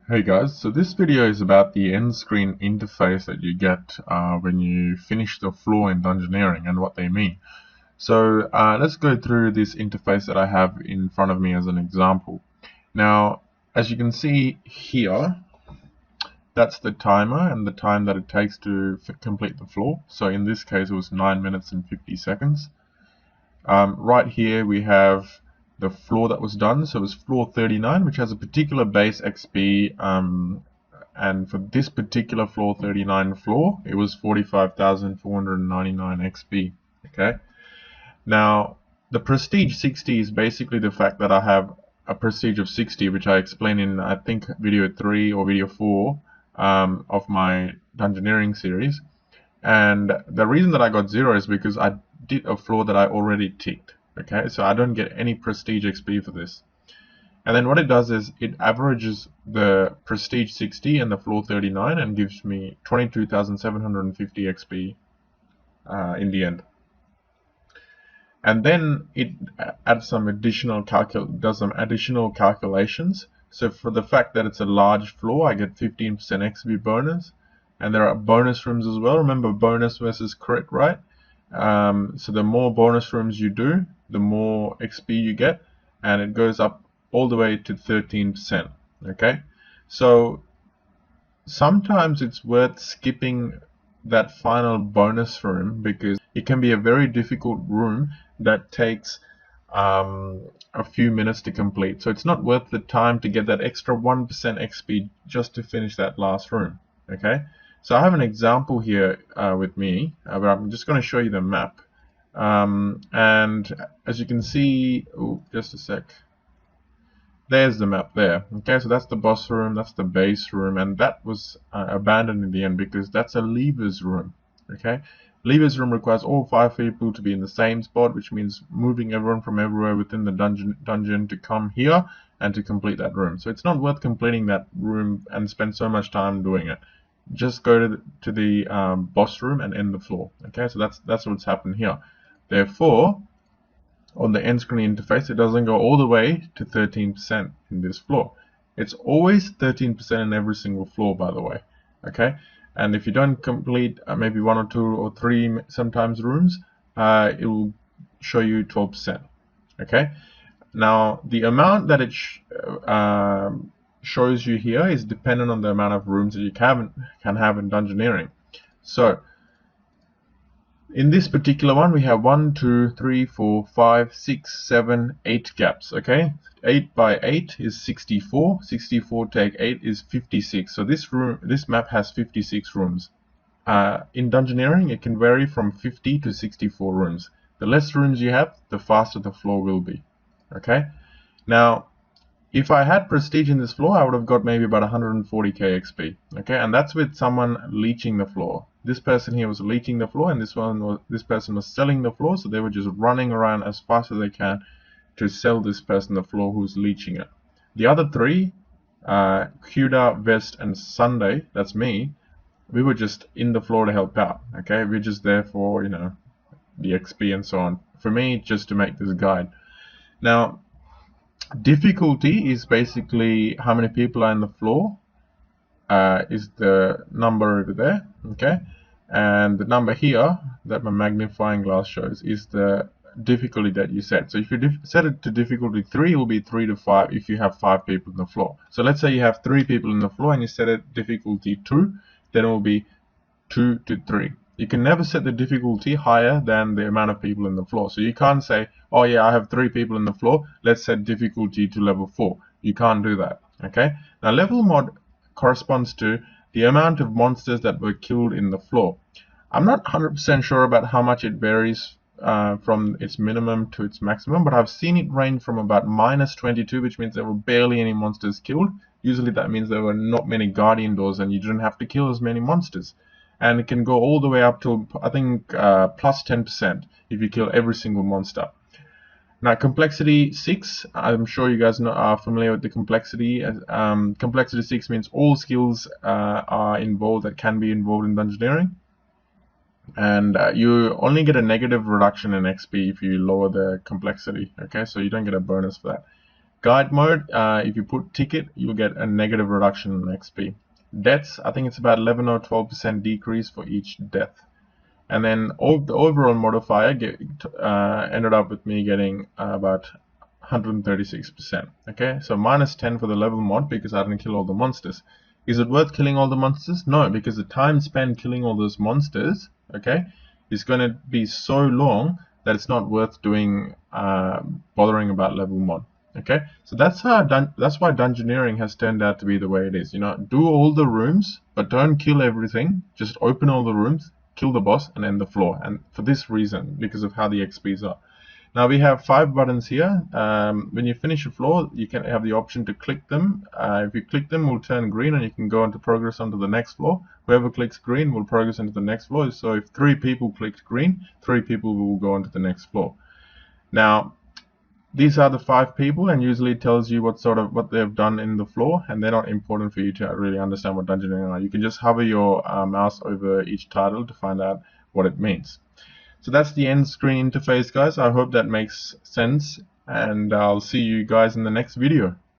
Hey guys, so this video is about the end screen interface that you get when you finish the floor in Dungeoneering and what they mean. So let's go through this interface that I have in front of me as an example. Now, as you can see here, that's the timer and the time that it takes to complete the floor. So in this case, it was 9 minutes and 50 seconds. Right here we have the floor that was done, so it was floor 39, which has a particular base XP, and for this particular floor 39 floor, it was 45,499 XP. Okay, now the prestige 60 is basically the fact that I have a prestige of 60, which I explained in I think video 3 or video 4 of my Dungeoneering series. And the reason that I got 0 is because I did a floor that I already ticked. Okay, so I don't get any prestige XP for this. And then what it does is it averages the prestige 60 and the floor 39 and gives me 22,750 XP in the end. And then it adds some additional does some additional calculations. So for the fact that it's a large floor, I get 15% XP bonus. And there are bonus rooms as well. Remember, bonus versus crit, right? So the more bonus rooms you do, the more XP you get, and it goes up all the way to 13%. Okay, so sometimes it's worth skipping that final bonus room because it can be a very difficult room that takes a few minutes to complete. So it's not worth the time to get that extra 1% XP just to finish that last room. Okay. So I have an example here with me, but I'm just going to show you the map. And as you can see, just a sec. There's the map there. Okay, so that's the boss room, that's the base room, and that was abandoned in the end because that's a levers room. Okay, levers room requires all 5 people to be in the same spot, which means moving everyone from everywhere within the dungeon to come here and to complete that room. So it's not worth completing that room and spend so much time doing it. Just go to the boss room and end the floor. Okay, so that's what's happened here. Therefore, on the end screen interface, it doesn't go all the way to 13% in this floor. It's always 13% in every single floor, by the way. Okay, and if you don't complete maybe 1 or 2 or 3 sometimes rooms, it will show you 12%. Okay, now the amount that it shows you here is dependent on the amount of rooms that you can have in Dungeoneering. So in this particular one, we have 1, 2, 3, 4, 5, 6, 7, 8 gaps. Okay, 8 by 8 is 64. 64 take 8 is 56. So this map has 56 rooms. In Dungeoneering, it can vary from 50 to 64 rooms. The less rooms you have, the faster the floor will be. Okay, now if I had prestige in this floor, I would have got maybe about 140k XP. Okay, and that's with someone leeching the floor. This person here was leeching the floor, and this person was selling the floor, so they were just running around as fast as they can to sell this person the floor who's leeching it. The other 3, Kuda, Vest, and Sunday, that's me, we were just in the floor to help out. Okay, we're just there for, you know, the XP and so on. For me, just to make this guide. Now, difficulty is basically how many people are in the floor, is the number over there, okay, and the number here that my magnifying glass shows is the difficulty that you set. So if you set it to difficulty 3, it will be 3 to 5 if you have 5 people in the floor. So let's say you have 3 people in the floor and you set it difficulty 2, then it will be 2 to 3. You can never set the difficulty higher than the amount of people in the floor. So you can't say, oh yeah, I have 3 people in the floor, let's set difficulty to level 4. You can't do that. Okay. Now level mod corresponds to the amount of monsters that were killed in the floor. I'm not 100% sure about how much it varies from its minimum to its maximum, but I've seen it range from about -22, which means there were barely any monsters killed. Usually that means there were not many guardian doors and you didn't have to kill as many monsters. And it can go all the way up to, I think, plus 10% if you kill every single monster. Now, complexity 6, I'm sure you guys are familiar with the complexity. Complexity 6 means all skills are involved that can be involved in Dungeoneering. And you only get a negative reduction in XP if you lower the complexity. Okay, so you don't get a bonus for that. Guide mode, if you put ticket, you'll get a negative reduction in XP. Deaths, I think it's about 11 or 12% decrease for each death. And then the overall modifier ended up with me getting about 136%. Okay, so minus 10 for the level mod because I didn't kill all the monsters. Is it worth killing all the monsters? No, because the time spent killing all those monsters, okay, is going to be so long that it's not worth doing bothering about level mod. Okay, so that's why Dungeoneering has turned out to be the way it is. You know, do all the rooms, but don't kill everything. Just open all the rooms, kill the boss, and end the floor. And for this reason, because of how the XPs are. Now we have 5 buttons here. When you finish a floor, you can have the option to click them. If you click them, will turn green, and you can go on to progress onto the next floor. Whoever clicks green will progress into the next floor. So if 3 people clicked green, 3 people will go on to the next floor. Now, these are the 5 people, and usually it tells you what they've done in the floor, and they're not important for you to really understand what Dungeoneering are. You can just hover your mouse over each title to find out what it means. So that's the end screen interface, guys. I hope that makes sense, and I'll see you guys in the next video.